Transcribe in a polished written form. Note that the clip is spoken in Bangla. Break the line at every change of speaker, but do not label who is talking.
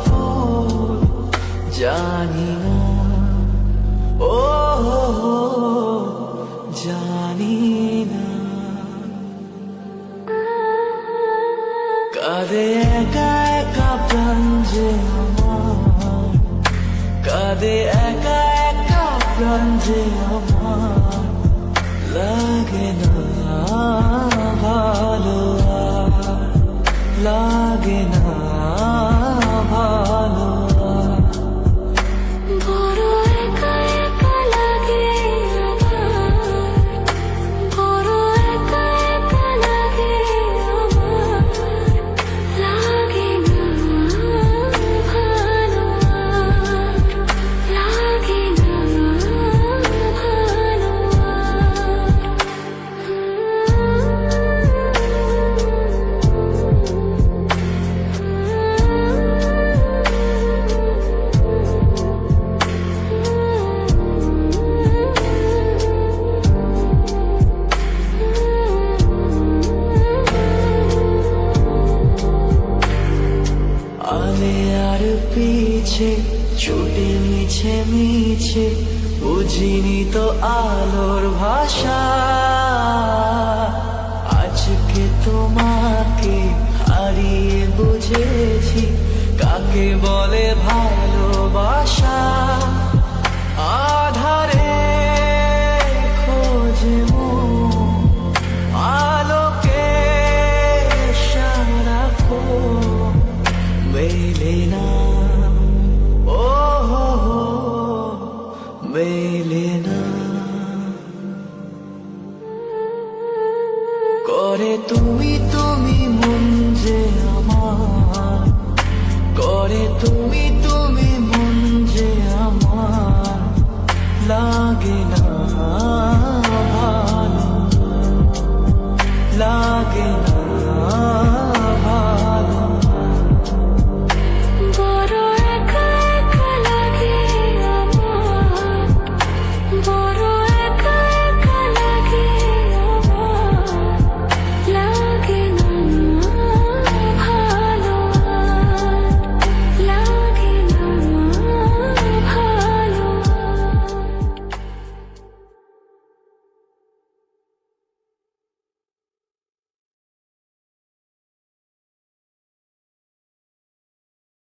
ফুল জানি না, ও জানি না। কাঁদে একা একা প্রাণ যে আমার, কাঁদে একা একা প্রাণ যে আমার, লাগে না ভালো আর, লাগে না ভালো আর।
বড় একা একা লাগে আমার, বড় একা একা লাগে আমার, লাগে না ভালো আর, লাগে না ভালো
আলে আর পিছে ছুটে মিছে মিছে, বুঝিনি তো আলোর ভাষা। আজকে তোমাকে হারিয়ে বুঝেছি কাকে বলে ভালোবাসা। আধারে খোঁজে মন আলোকে সারাক্ষণ, মেলে না, ও মেলে না। করে তুমি তুমি মন যে আমার, করে তুমি তুমি মন যে আমার, লাগে না